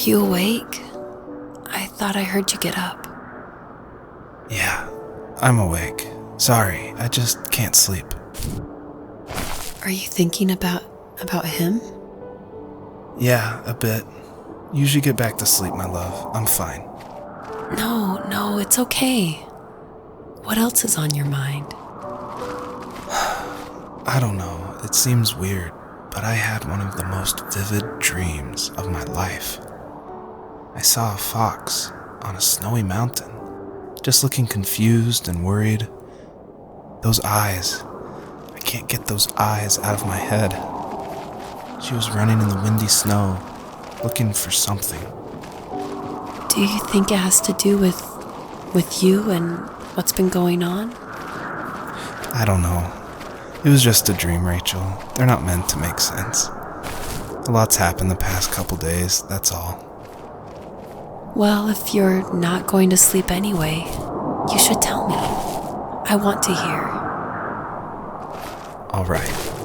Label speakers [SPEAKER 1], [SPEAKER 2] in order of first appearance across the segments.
[SPEAKER 1] you awake? I thought I heard you get up.
[SPEAKER 2] Yeah, I'm awake. Sorry, I just can't sleep.
[SPEAKER 1] Are you thinking about him?
[SPEAKER 2] Yeah, a bit. Usually get back to sleep, my love. I'm fine.
[SPEAKER 1] No, it's okay. What else is on your mind?
[SPEAKER 2] I don't know. It seems weird, but I had one of the most vivid dreams of my life. I saw a fox on a snowy mountain, just looking confused and worried. Those eyes. I can't get those eyes out of my head. She was running in the windy snow, looking for something.
[SPEAKER 1] Do you think it has to do with you and what's been going on?
[SPEAKER 2] I don't know. It was just a dream, Rachel. They're not meant to make sense. A lot's happened the past couple days, that's all.
[SPEAKER 1] Well, if you're not going to sleep anyway, you should tell me. I want to hear.
[SPEAKER 2] All right.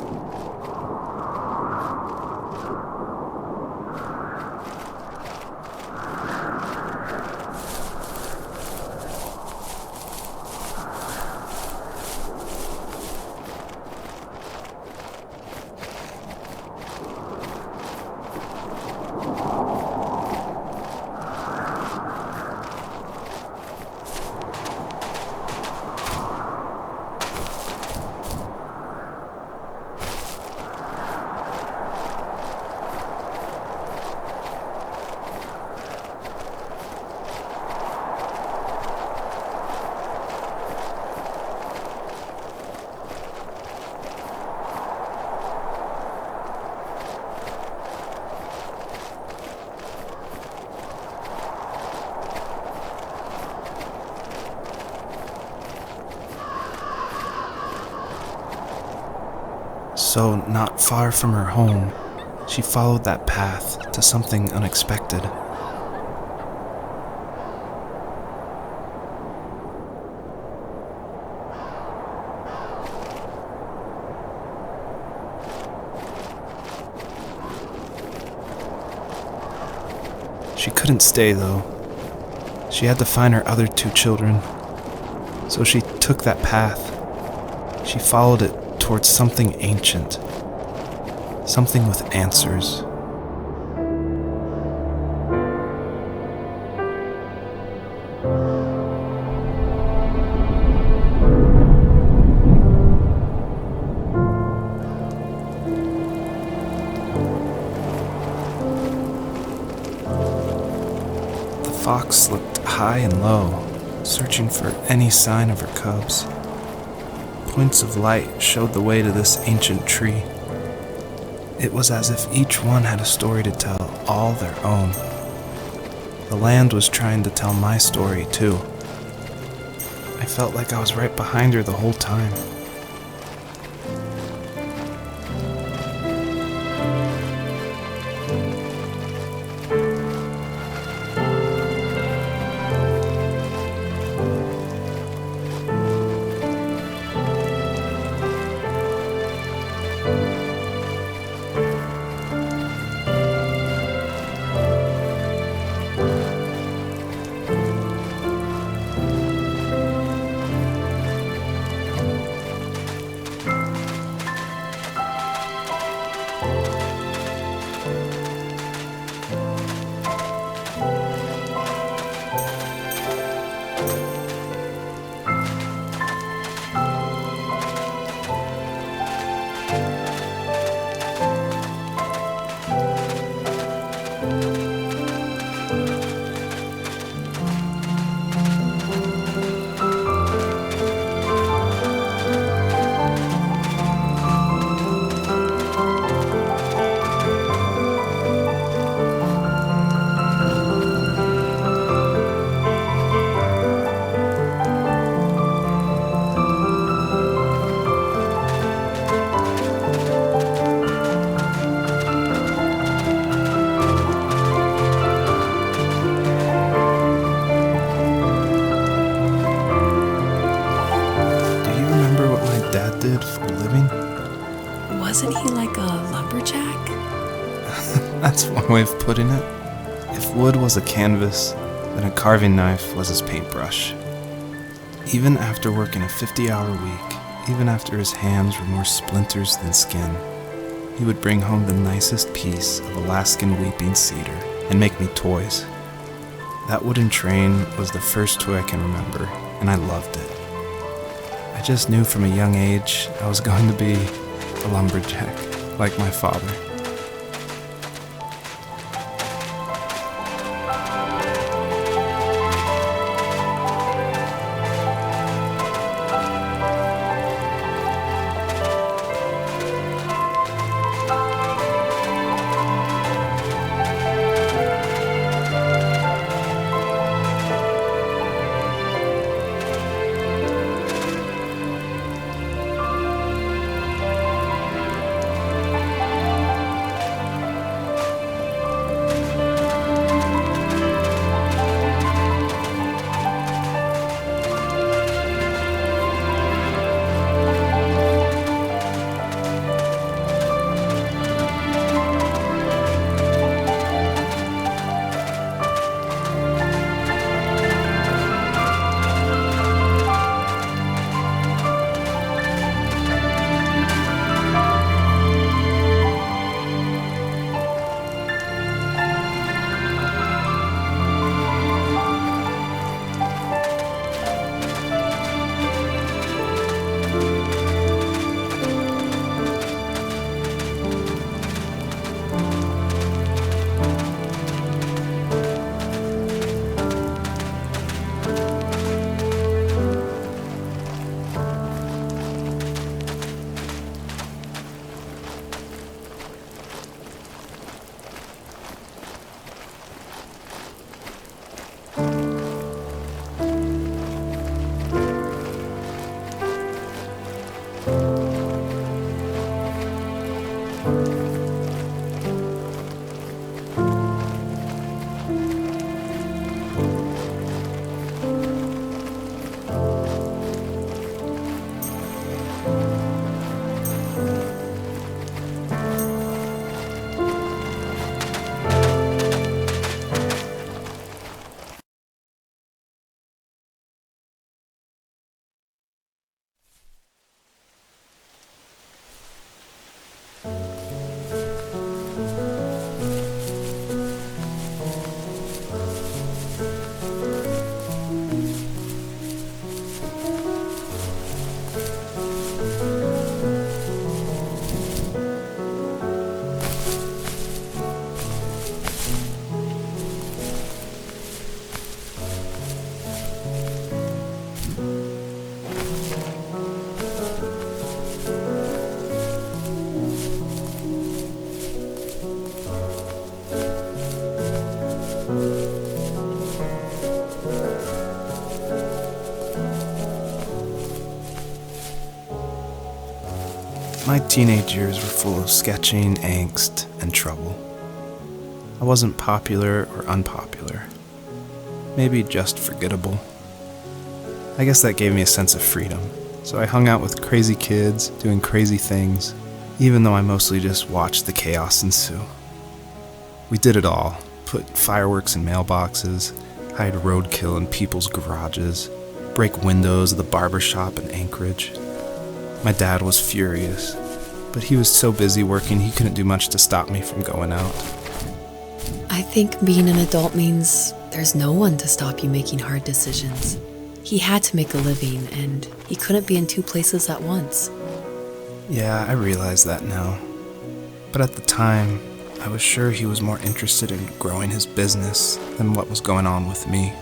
[SPEAKER 2] So, not far from her home, she followed that path to something unexpected. She couldn't stay, though. She had to find her other 2 children. So she took that path. She followed it towards something ancient, something with answers. The fox looked high and low, searching for any sign of her cubs. Points of light showed the way to this ancient tree. It was as if each one had a story to tell, all their own. The land was trying to tell my story, too. I felt like I was right behind her the whole time. did for a living?
[SPEAKER 1] Wasn't he like a lumberjack?
[SPEAKER 2] That's one way of putting it. If wood was a canvas, then a carving knife was his paintbrush. Even after working a 50-hour week, even after his hands were more splinters than skin, he would bring home the nicest piece of Alaskan weeping cedar and make me toys. That wooden train was the first toy I can remember, and I loved it. I just knew from a young age I was going to be a lumberjack, like my father. My teenage years were full of sketching, angst, and trouble. I wasn't popular or unpopular. Maybe just forgettable. I guess that gave me a sense of freedom, so I hung out with crazy kids, doing crazy things, even though I mostly just watched the chaos ensue. We did it all. Put fireworks in mailboxes, hide roadkill in people's garages, break windows of the barber shop in Anchorage. My dad was furious, but he was so busy working he couldn't do much to stop me from going out.
[SPEAKER 1] I think being an adult means there's no one to stop you making hard decisions. He had to make a living, and he couldn't be in two places at once.
[SPEAKER 2] Yeah, I realize that now. But at the time, I was sure he was more interested in growing his business than what was going on with me.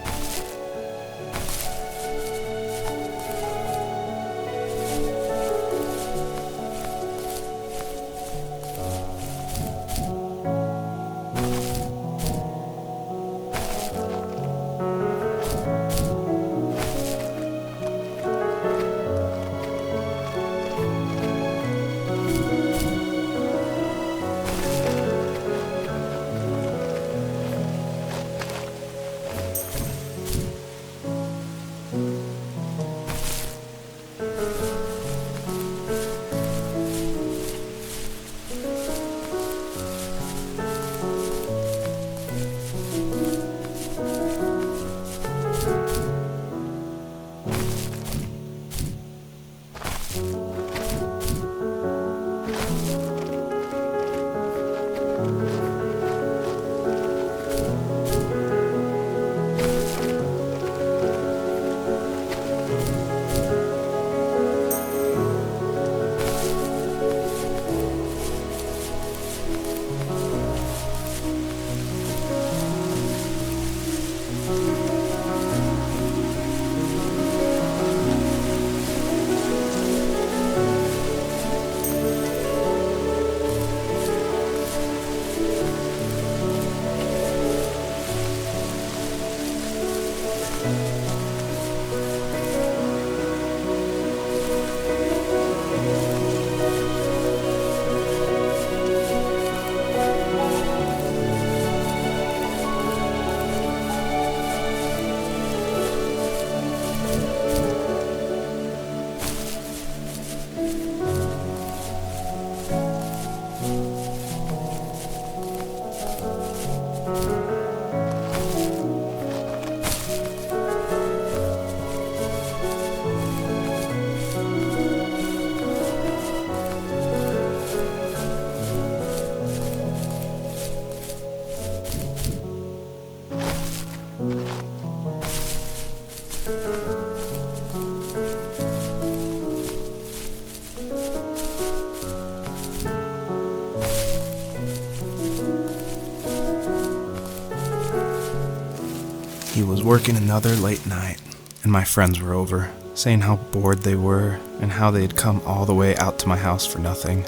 [SPEAKER 2] He was working another late night, and my friends were over, saying how bored they were and how they had come all the way out to my house for nothing.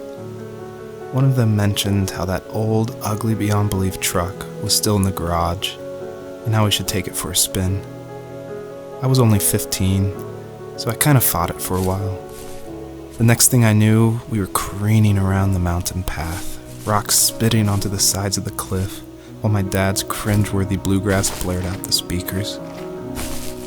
[SPEAKER 2] One of them mentioned how that old, ugly beyond belief truck was still in the garage, and how we should take it for a spin. I was only 15, so I kind of fought it for a while. The next thing I knew, we were careening around the mountain path, rocks spitting onto the sides of the cliff, while my dad's cringeworthy bluegrass blared out the speakers.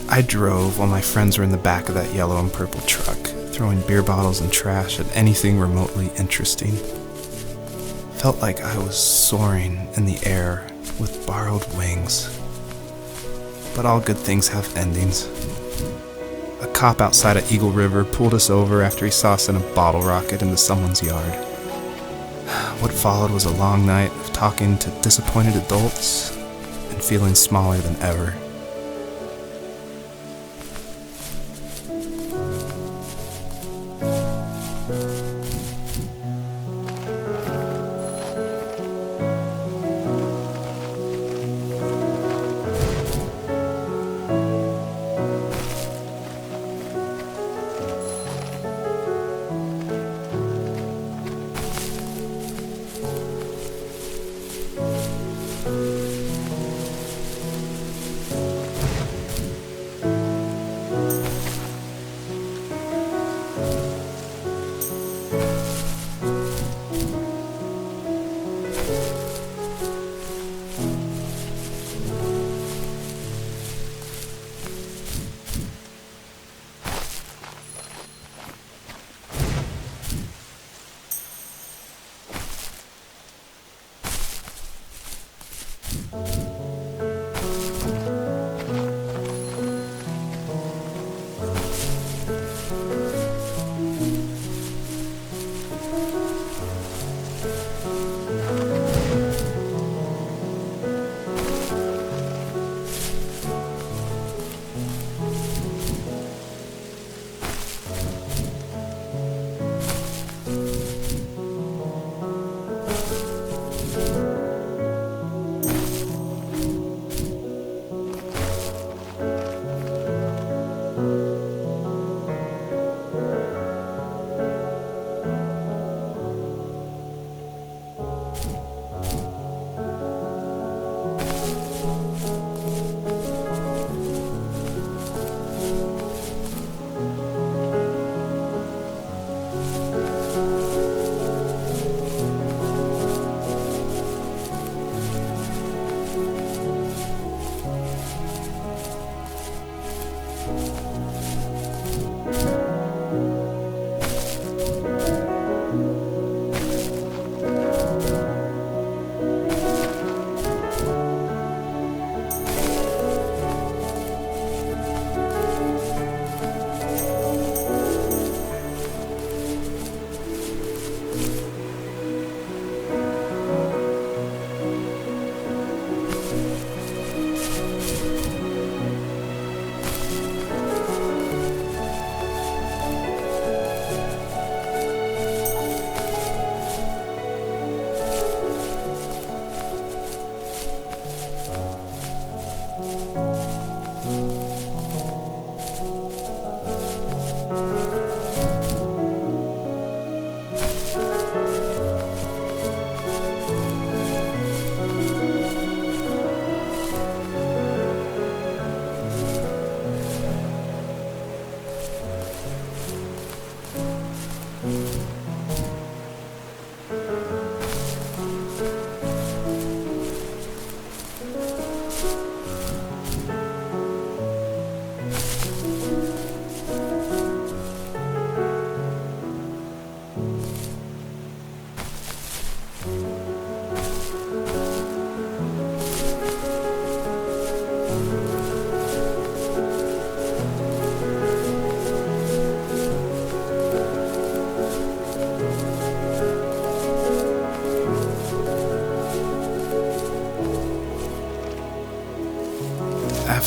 [SPEAKER 2] I drove while my friends were in the back of that yellow and purple truck, throwing beer bottles and trash at anything remotely interesting. Felt like I was soaring in the air with borrowed wings. But all good things have endings. A cop outside of Eagle River pulled us over after he saw us in a bottle rocket into someone's yard. What followed was a long night of talking to disappointed adults and feeling smaller than ever.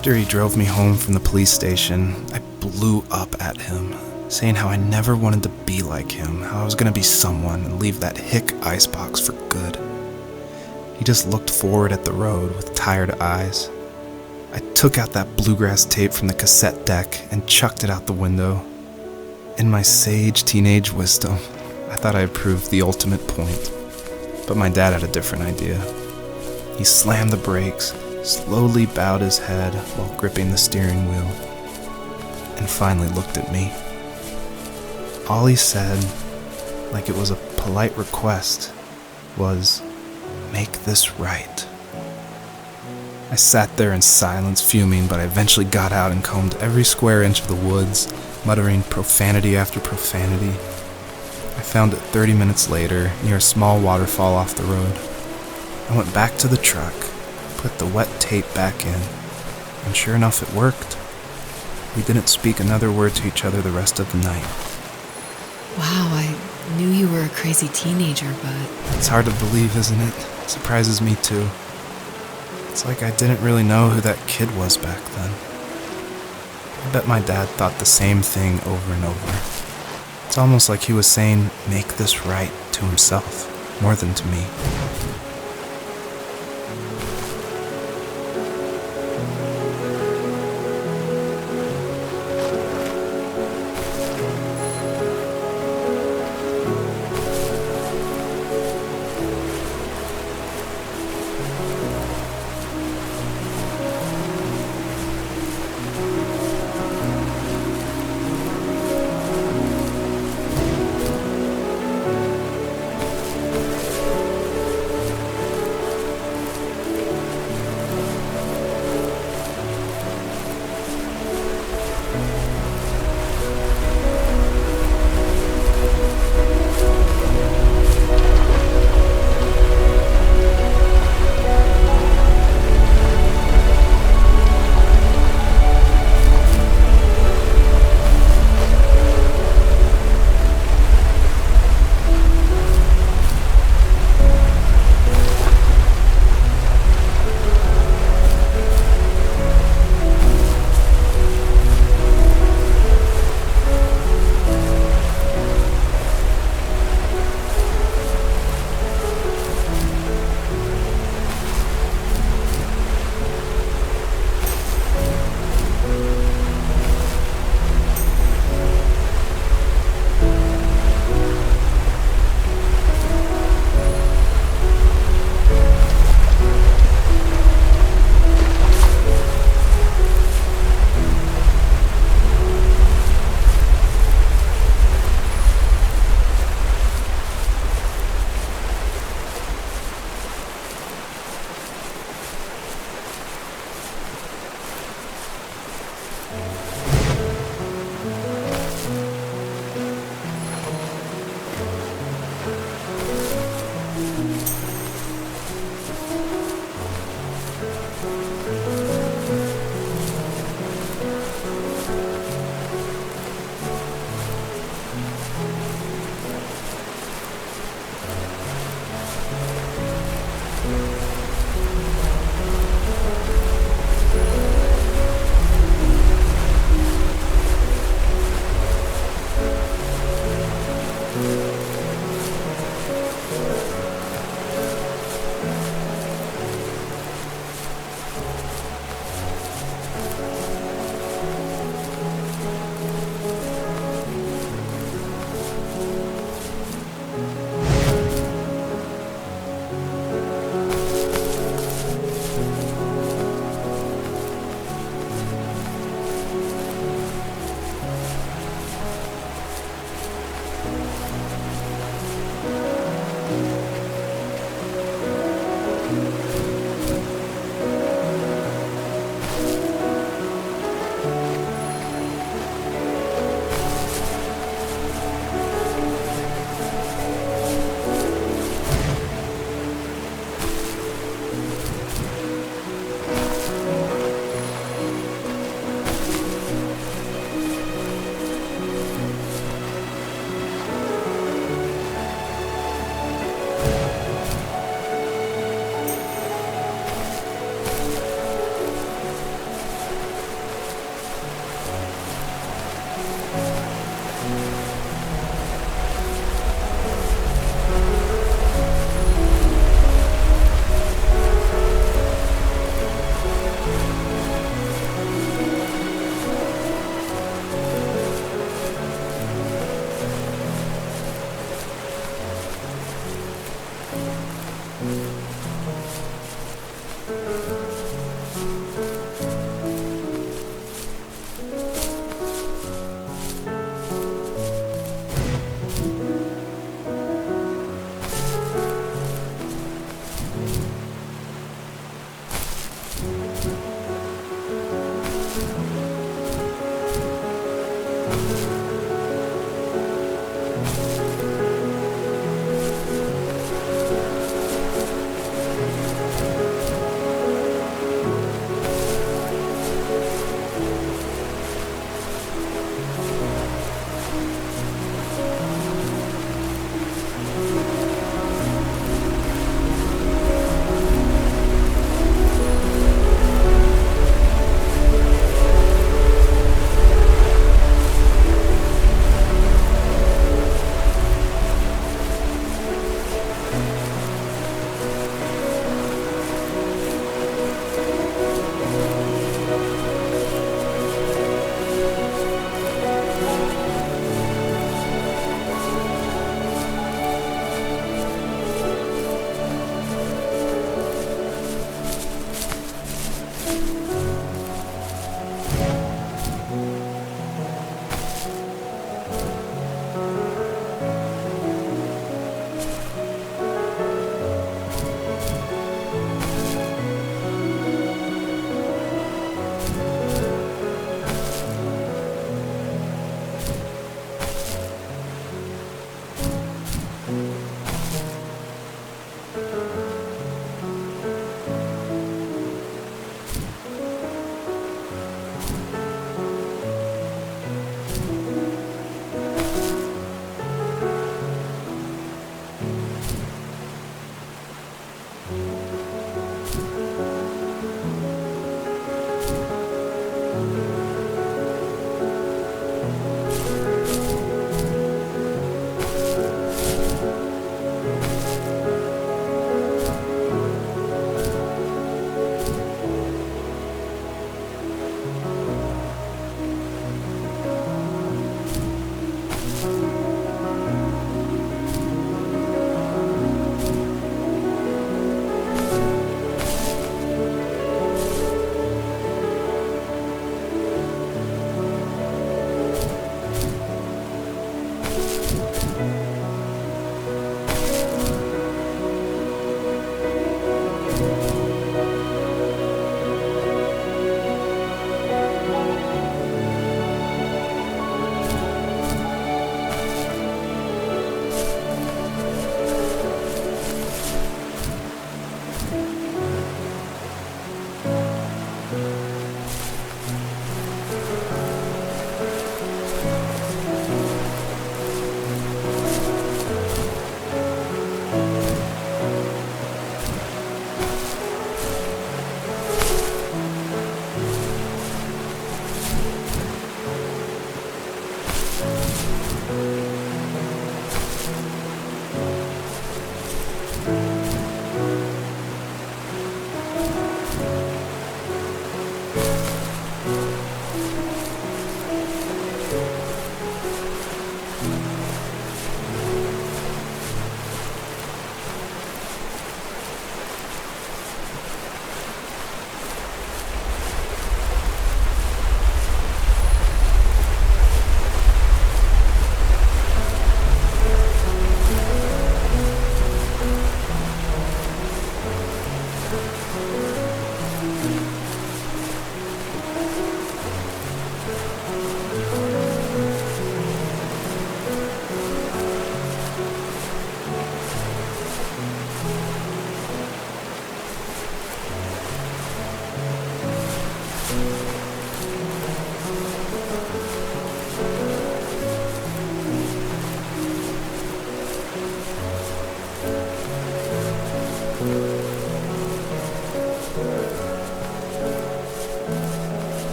[SPEAKER 2] After he drove me home from the police station, I blew up at him, saying how I never wanted to be like him, how I was going to be someone and leave that hick icebox for good. He just looked forward at the road with tired eyes. I took out that bluegrass tape from the cassette deck and chucked it out the window. In my sage teenage wisdom, I thought I had proved the ultimate point. But my dad had a different idea. He slammed the brakes, slowly bowed his head while gripping the steering wheel, and finally looked at me. All he said, like it was a polite request, was, "Make this right." I sat there in silence, fuming, but I eventually got out and combed every square inch of the woods, muttering profanity after profanity. I found it 30 minutes later, near a small waterfall off the road. I went back to the truck, put the wet tape back in, and sure enough it worked. We didn't speak another word to each other the rest of the night.
[SPEAKER 1] Wow, I knew you were a crazy teenager, but...
[SPEAKER 2] It's hard to believe, isn't it? It surprises me too. It's like I didn't really know who that kid was back then. I bet my dad thought the same thing over and over. It's almost like he was saying, "Make this right," to himself, more than to me.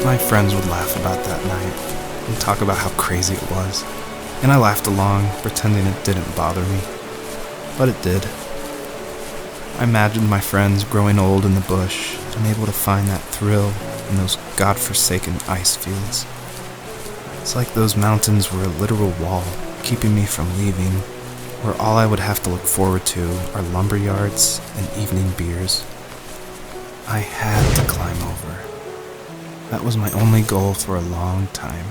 [SPEAKER 2] My friends would laugh about that night and talk about how crazy it was, and I laughed along, pretending it didn't bother me. But it did. I imagined my friends growing old in the bush, unable to find that thrill in those godforsaken ice fields. It's like those mountains were a literal wall, keeping me from leaving, where all I would have to look forward to are lumber yards and evening beers. I had to climb over. That was my only goal for a long time.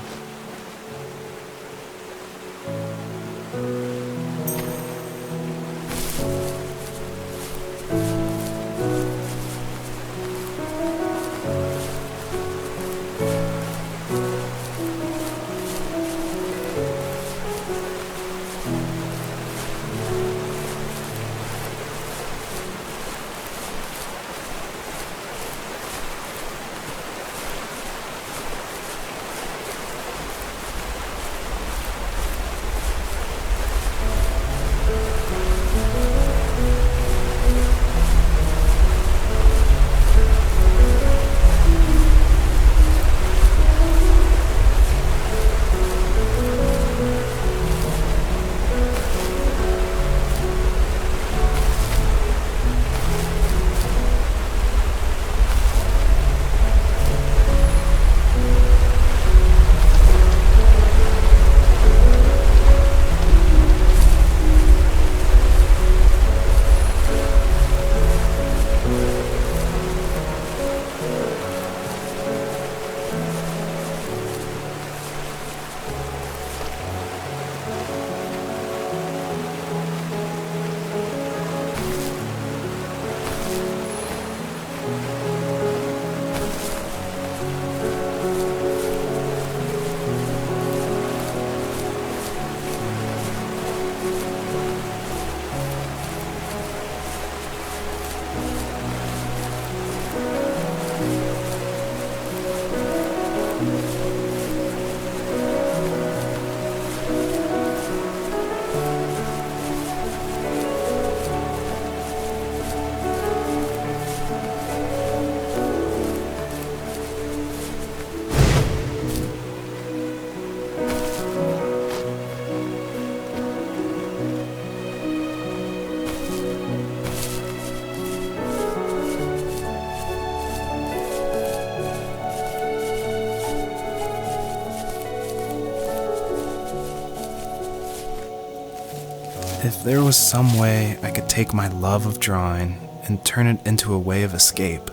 [SPEAKER 2] If there was some way I could take my love of drawing and turn it into a way of escape,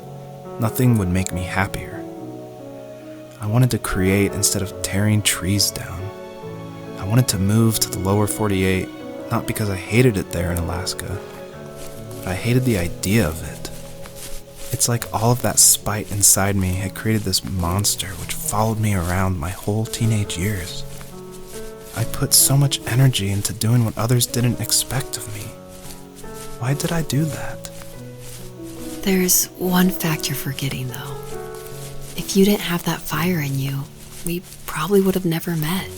[SPEAKER 2] nothing would make me happier. I wanted to create instead of tearing trees down. I wanted to move to the lower 48, not because I hated it there in Alaska, but I hated the idea of it. It's like all of that spite inside me had created this monster which followed me around my whole teenage years. I put so much energy into doing what others didn't expect of me. Why did I do that?
[SPEAKER 1] There's one fact you're forgetting, though. If you didn't have that fire in you, we probably would have never met.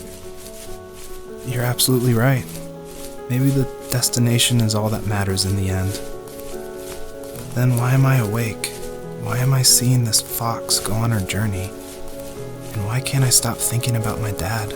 [SPEAKER 2] You're absolutely right. Maybe the destination is all that matters in the end. Then why am I awake? Why am I seeing this fox go on her journey? And why can't I stop thinking about my dad?